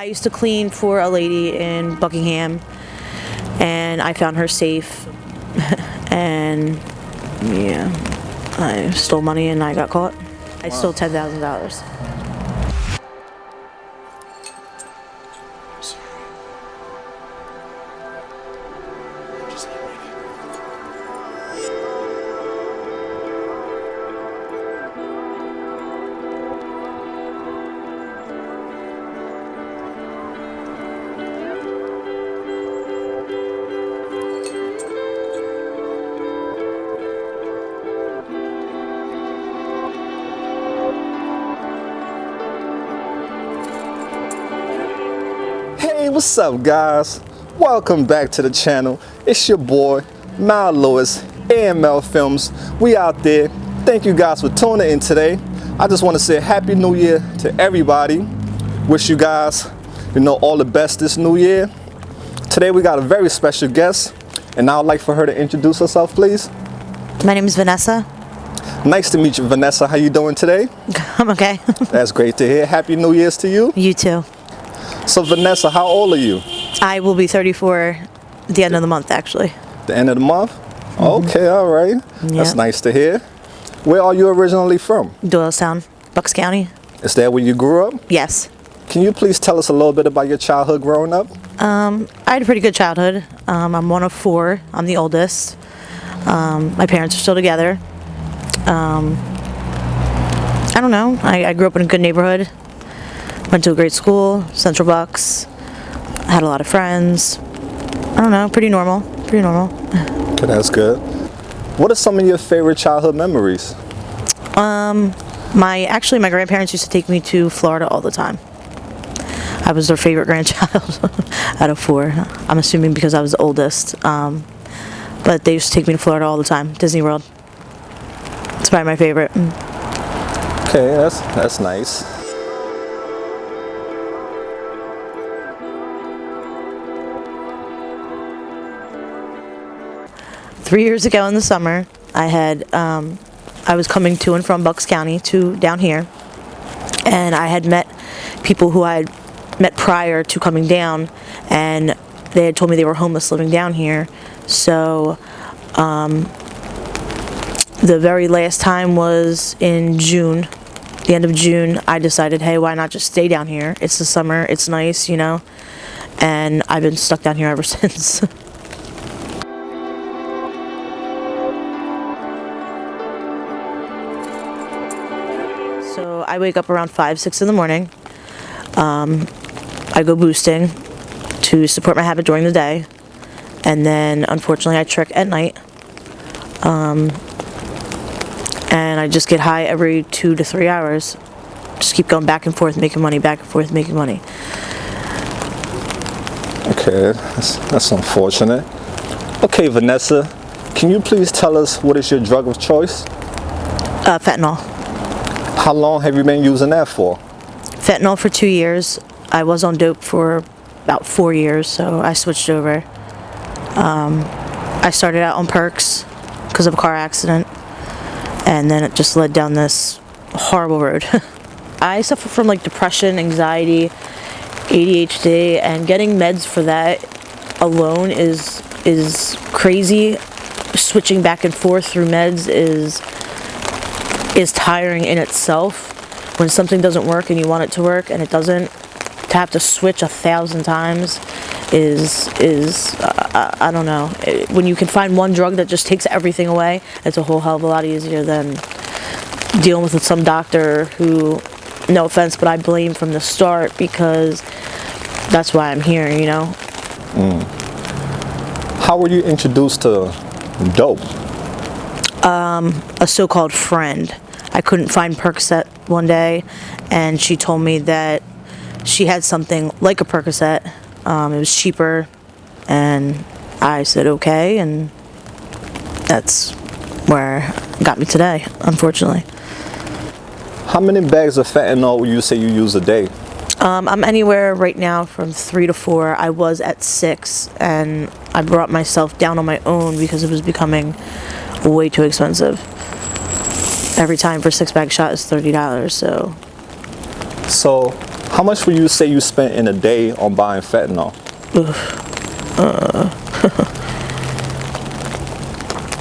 I used to clean for a lady in Buckingham, and I found her safe, and yeah, I stole money and I got caught. I stole $10,000. Hey, what's up guys? Welcome back to the channel. It's your boy, Mal Lewis, AML Films. We out there. Thank you guys for tuning in today. I just want to say Happy New Year to everybody. Wish you guys, all the best this new year. Today we got a very special guest, and I would like for her to introduce herself, please. My name is Vanessa. Nice to meet you, Vanessa. How you doing today? I'm okay. That's great to hear. Happy New Year's to you. You too. So Vanessa, how old are you? I will be 34 at the end of the month, actually. The end of the month? Okay, all right. That's Yeah. nice to hear. Where are you originally from? Doylestown, Bucks County. Is that where you grew up? Yes. Can you please tell us a little bit about your childhood growing up? I had a pretty good childhood. I'm one of four. I'm the oldest. My parents are still together. I don't know. I grew up in a good neighborhood. Went to a great school, Central Bucks. Had a lot of friends. I don't know, pretty normal. Pretty normal. Okay, that's good. What are some of your favorite childhood memories? My grandparents used to take me to Florida all the time. I was their favorite grandchild out of four. I'm assuming because I was the oldest. But they used to take me to Florida all the time, Disney World. It's probably my favorite. Okay, that's nice. Three years ago in the summer, I was coming to and from Bucks County to down here, and I had met people who I had met prior to coming down, and they had told me they were homeless living down here. So the very last time was in June, the end of June. I decided, hey, why not just stay down here? It's the summer, it's nice, and I've been stuck down here ever since. So I wake up around 5, 6 in the morning. I go boosting to support my habit during the day, and then unfortunately I trek at night. And I just get high every 2 to 3 hours. Just keep going back and forth, making money, back and forth, making money. Okay, that's unfortunate. Okay, Vanessa, can you please tell us what is your drug of choice? Fentanyl. How long have you been using that for? Fentanyl for 2 years. I was on dope for about 4 years, so I switched over. I started out on perks because of a car accident, and then it just led down this horrible road. I suffer from depression, anxiety, ADHD, and getting meds for that alone is crazy. Switching back and forth through meds is tiring in itself. When something doesn't work and you want it to work and it doesn't, to have to switch 1,000 times is I don't know. When you can find one drug that just takes everything away, it's a whole hell of a lot easier than dealing with some doctor who, no offense, but I blame from the start because that's why I'm here, How were you introduced to dope? A so-called friend. I couldn't find Percocet one day, and she told me that she had something like a Percocet. It was cheaper, and I said okay, and that's where it got me today, unfortunately. How many bags of fentanyl would you say you use a day? I'm anywhere right now from 3 to 4. I was at 6, and I brought myself down on my own because it was becoming way too expensive. Every time for a 6-bag shot is $30, so. So How much would you say you spent in a day on buying fentanyl?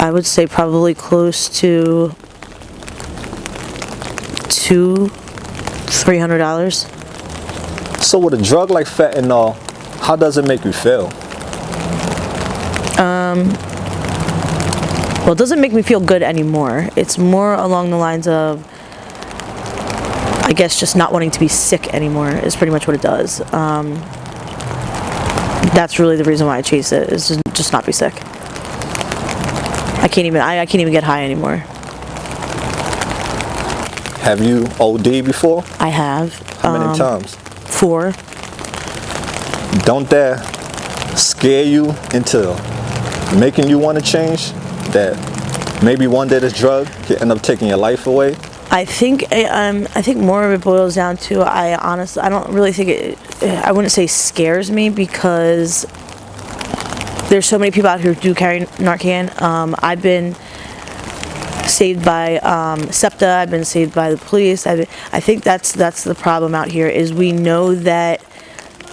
I would say probably close to $300. So with a drug like fentanyl, how does it make you feel? Well, it doesn't make me feel good anymore. It's more along the lines of, I guess, just not wanting to be sick anymore is pretty much what it does. That's really the reason why I chase it, is to just not be sick. I can't even get high anymore. Have you OD'd before? I have. How many times? 4. Don't that scare you into making you want to change? That maybe one day this drug could end up taking your life away? I think more of it boils down to, I don't really think I wouldn't say scares me, because there's so many people out here who do carry Narcan. I've been saved by SEPTA. I've been saved by the police. I think that's the problem out here, is we know that,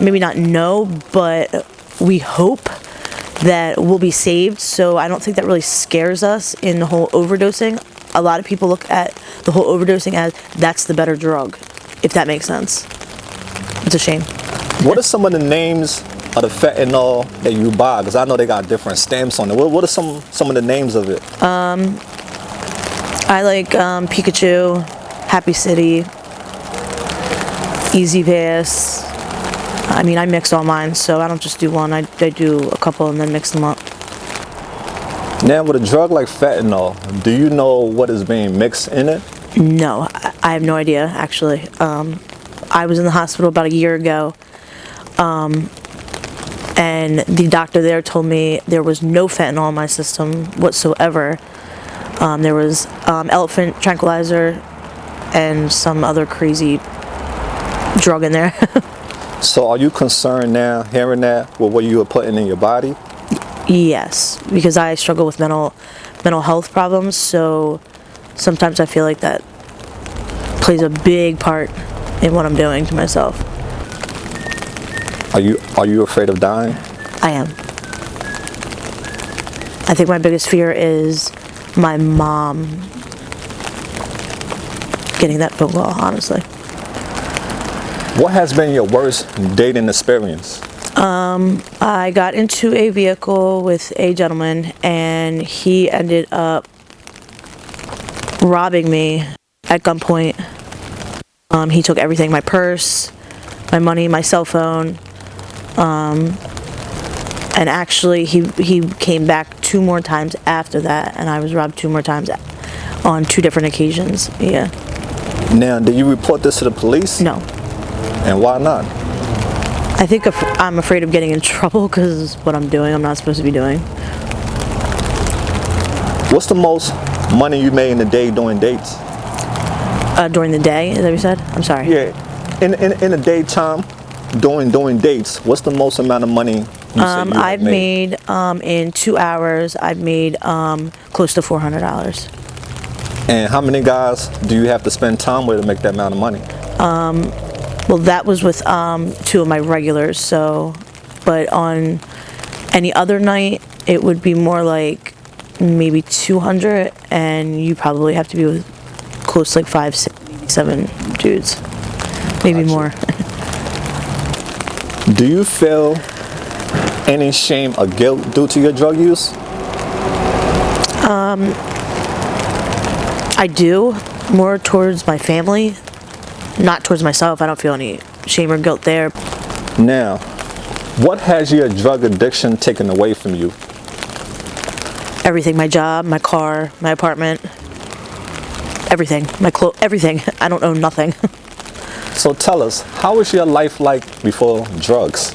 maybe not know, but we hope that we'll be saved. So I don't think that really scares us in the whole overdosing. A lot of people look at the whole overdosing as that's the better drug, if that makes sense. It's a shame. What are some of the names of the fentanyl that you buy? Because I know they got different stamps on it. What are some of the names of it? I like Pikachu, Happy City, Easy Pass. I mean, I mix all mine, so I don't just do one. I do a couple and then mix them up. Now, with a drug like fentanyl, do you know what is being mixed in it? No, I have no idea, actually. I was in the hospital about a year ago, and the doctor there told me there was no fentanyl in my system whatsoever. There was elephant tranquilizer and some other crazy drug in there. So are you concerned now, hearing that, with what you are putting in your body? Yes, because I struggle with mental health problems, so sometimes I feel like that plays a big part in what I'm doing to myself. Are you afraid of dying? I am. I think my biggest fear is my mom getting that phone call, honestly. What has been your worst dating experience? I got into a vehicle with a gentleman, and he ended up robbing me at gunpoint. He took everything, my purse, my money, my cell phone, and actually he came back 2 more times after that, and I was robbed 2 more times on 2 different occasions. Yeah. Now, did you report this to the police? No. And why not? I think I'm afraid of getting in trouble because what I'm doing, I'm not supposed to be doing. What's the most money you made in a day doing dates? During the day, is that what you said? I'm sorry. Yeah. In the daytime, doing dates, what's the most amount of money you said you I've made in 2 hours, I've made close to $400. And how many guys do you have to spend time with to make that amount of money? Well, that was with 2 of my regulars, so, but on any other night, it would be more like maybe 200, and you probably have to be with close to like 5, 6, 7 dudes, maybe more. Do you feel any shame or guilt due to your drug use? I do, more towards my family, not towards myself. I don't feel any shame or guilt there. Now, what has your drug addiction taken away from you? Everything, my job, my car, my apartment, everything, everything. I don't own nothing. So tell us, how was your life like before drugs?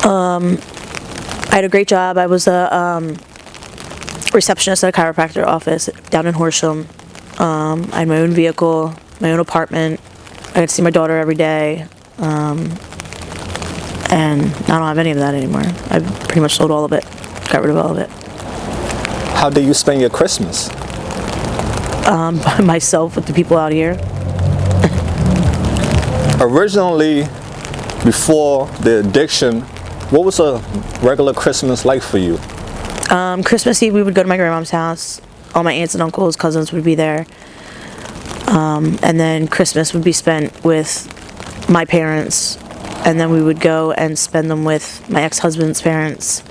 I had a great job. I was a receptionist at a chiropractor office down in Horsham. I had my own vehicle, my own apartment. I got to see my daughter every day. And I don't have any of that anymore. I pretty much sold all of it, got rid of all of it. How do you spend your Christmas? By myself with the people out here. Originally, before the addiction, what was a regular Christmas like for you? Christmas Eve, we would go to my grandma's house. All my aunts and uncles, cousins would be there. And then Christmas would be spent with my parents. And then we would go and spend them with my ex-husband's parents.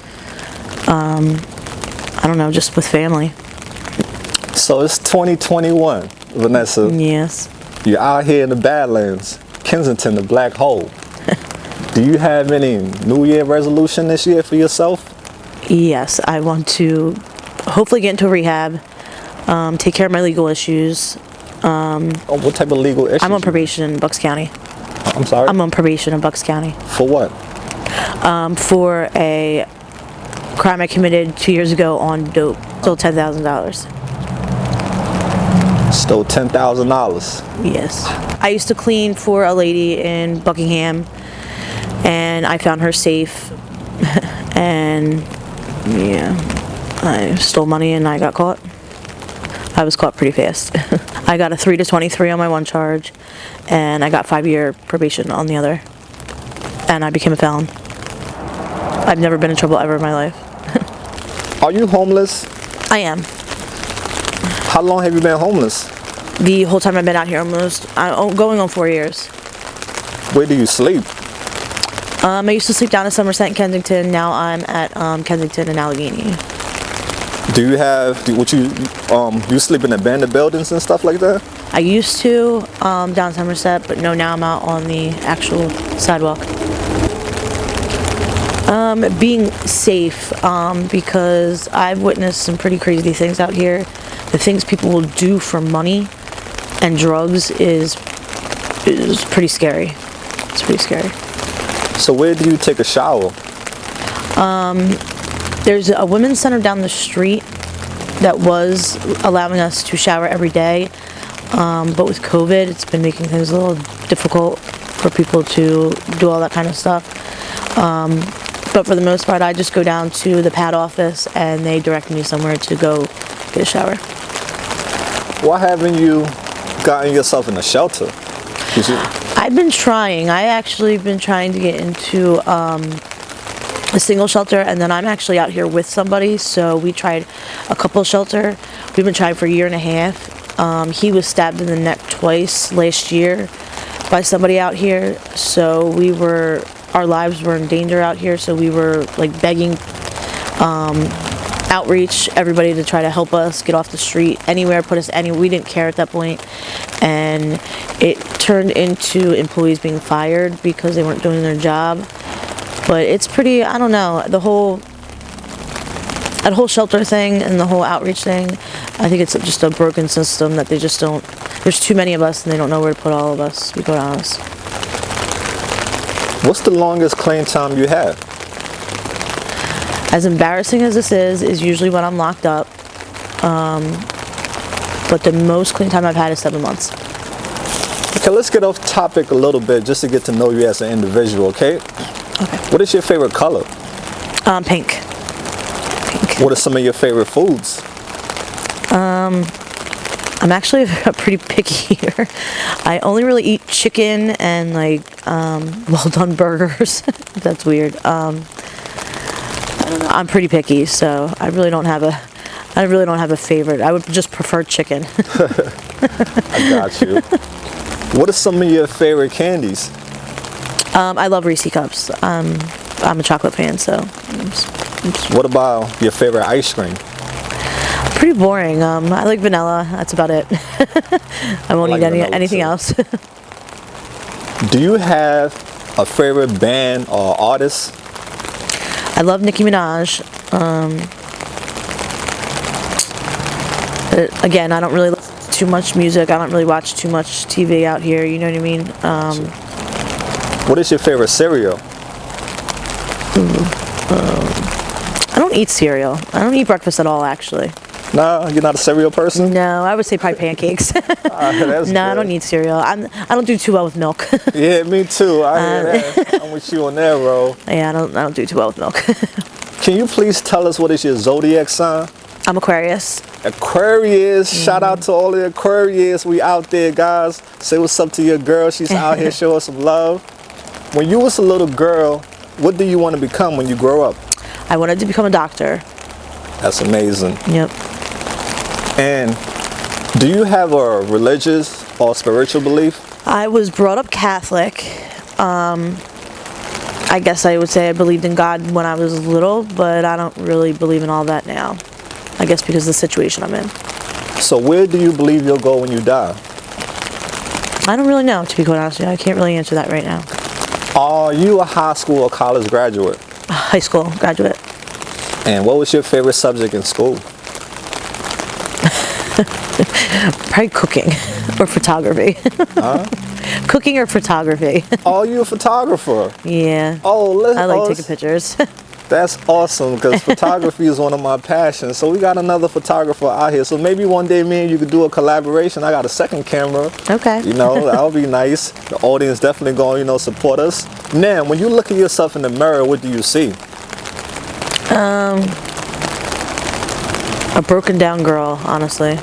I don't know, just with family. So it's 2021, Vanessa. Yes. You're out here in the Badlands, Kensington, the black hole. Do you have any New Year resolution this year for yourself? Yes, I want to hopefully get into rehab, take care of my legal issues. What type of legal issues? I'm on probation in Bucks County. I'm sorry? I'm on probation in Bucks County. For what? For a crime I committed 2 years ago on dope. Stole $10,000. Stole $10,000. Yes. I used to clean for a lady in Buckingham, and I found her safe, and yeah, I stole money and I got caught. I was caught pretty fast. I got a 3 to 23 on my one charge, and I got 5-year probation on the other, and I became a felon. I've never been in trouble ever in my life. Are you homeless? I am. How long have you been homeless? The whole time I've been out here, almost going on 4 years. Where do you sleep? I used to sleep down in Somerset and Kensington. Now I'm at Kensington and Allegheny. Do you have, you sleep in abandoned buildings and stuff like that? I used to down Somerset, but no, now I'm out on the actual sidewalk. Being safe, because I've witnessed some pretty crazy things out here. The things people will do for money and drugs is pretty scary. It's pretty scary. So where do you take a shower? There's a women's center down the street that was allowing us to shower every day, but with COVID, it's been making things a little difficult for people to do all that kind of stuff. But for the most part, I just go down to the pad office and they direct me somewhere to go get a shower. Why haven't you gotten yourself in a shelter? I've been trying. I actually been trying to get into a single shelter, and then I'm actually out here with somebody, so we tried a couple shelter. We've been trying for a year and a half. He was stabbed in the neck twice last year by somebody out here, so our lives were in danger out here, so we were like begging outreach, everybody to try to help us get off the street, anywhere, put us anywhere. We didn't care at that point, and it turned into employees being fired because they weren't doing their job. But it's pretty, I don't know, that whole shelter thing and the whole outreach thing, I think it's just a broken system that they just don't, there's too many of us and they don't know where to put all of us, to be quite honest. What's the longest clean time you had? As embarrassing as this is usually when I'm locked up. But the most clean time I've had is 7 months. Okay, let's get off topic a little bit just to get to know you as an individual, okay? Okay. What is your favorite color? Pink. Pink. What are some of your favorite foods? I'm actually a pretty picky eater. I only really eat chicken and like well done burgers. That's weird. I don't know. I'm pretty picky, so I really don't have a favorite. I would just prefer chicken. I got you. What are some of your favorite candies? I love Reese cups. I'm a chocolate fan, so. What about your favorite ice cream? Pretty boring. I like vanilla. That's about it. I won't eat anything else. Do you have a favorite band or artist? I love Nicki Minaj. Again, I don't really listen to too much music. I don't really watch too much TV out here. You know what I mean? What is your favorite cereal? I don't eat cereal. I don't eat breakfast at all, actually. No, you're not a cereal person? No, I would say probably pancakes. That's no, I don't need cereal. I don't do too well with milk. Yeah, me too. I hear that. I'm with you on that, bro. Yeah, I don't do too well with milk. Can you please tell us what is your zodiac sign? I'm Aquarius. Aquarius. Shout out to all the Aquarius. We out there, guys. Say what's up to your girl. She's out here showing some love. When you was a little girl, what do you want to become when you grow up? I wanted to become a doctor. That's amazing. Yep. And do you have a religious or spiritual belief? I was brought up Catholic. I guess I would say I believed in God when I was little, but I don't really believe in all that now. I guess because of the situation I'm in. So where do you believe you'll go when you die? I don't really know, to be quite honest with you. I can't really answer that right now. Are you a high school or college graduate? High school graduate. And what was your favorite subject in school? Probably cooking or photography. Huh? Cooking or photography. Oh, you a photographer? Yeah. Oh, I like taking pictures. That's awesome, because photography is one of my passions. So we got another photographer out here. So maybe one day me and you could do a collaboration. I got a second camera. Okay. You know, that would be nice. The audience definitely going, you know, support us. Now, when you look at yourself in the mirror, what do you see? A broken down girl, honestly.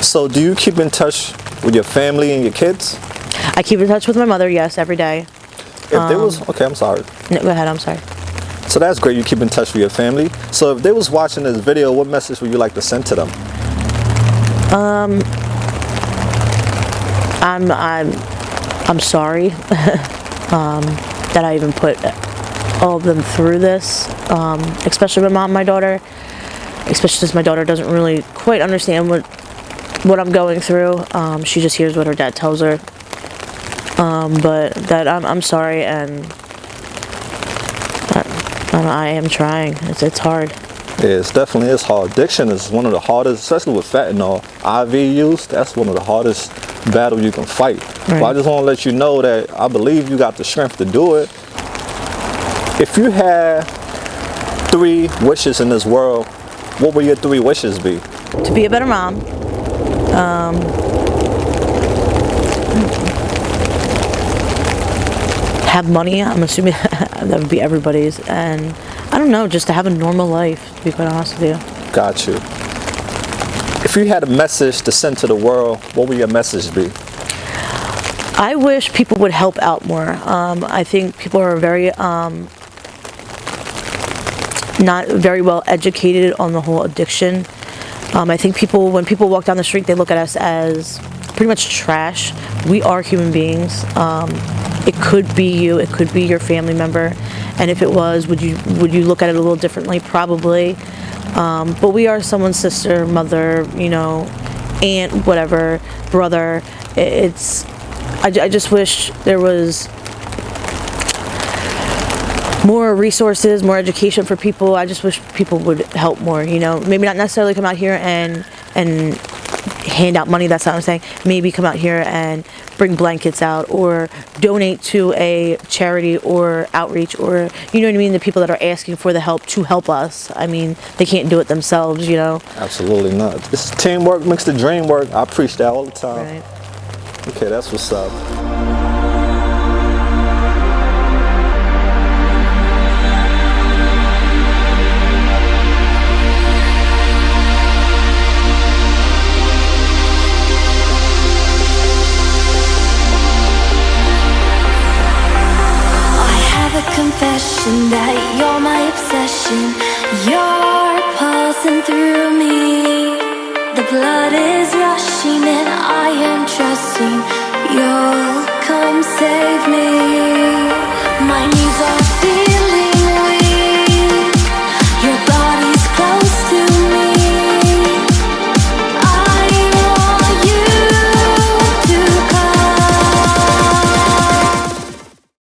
So do you keep in touch with your family and your kids? I keep in touch with my mother, yes, every day. If there was, okay, I'm sorry. No, go ahead, I'm sorry. So that's great, you keep in touch with your family. So if they was watching this video, what message would you like to send to them? I'm sorry that I even put all of them through this, especially my mom and my daughter, especially since my daughter doesn't really quite understand what I'm going through. She just hears what her dad tells her. But that I'm sorry, and I am trying. It's hard. Yeah, it definitely is hard. Addiction is one of the hardest, especially with fentanyl. IV use, that's one of the hardest battles you can fight. Right. But I just want to let you know that I believe you got the strength to do it. If you had 3 wishes in this world, what would your 3 wishes be? To be a better mom. Have money, I'm assuming that would be everybody's, and I don't know, just to have a normal life, to be quite honest with you. Got you. If you had a message to send to the world, what would your message be? I wish people would help out more. I think people are very not very well educated on the whole addiction. I think when people walk down the street, they look at us as pretty much trash. We are human beings. It could be you, it could be your family member, and if it was, would you look at it a little differently? Probably. But we are someone's sister, mother, you know, aunt, whatever, brother. I just wish there was more resources, more education for people. I just wish people would help more, you know. Maybe not necessarily come out here and hand out money, that's what I'm saying. Maybe come out here and bring blankets out, or donate to a charity or outreach, or, you know what I mean, the people that are asking for the help to help us. I mean, they can't do it themselves, you know. Absolutely not. This is teamwork makes the dream work. I preach that all the time. Right. Okay, that's what's up. Confession that you're my obsession. You're pulsing through me. The blood is rushing and I am trusting you'll come save me. My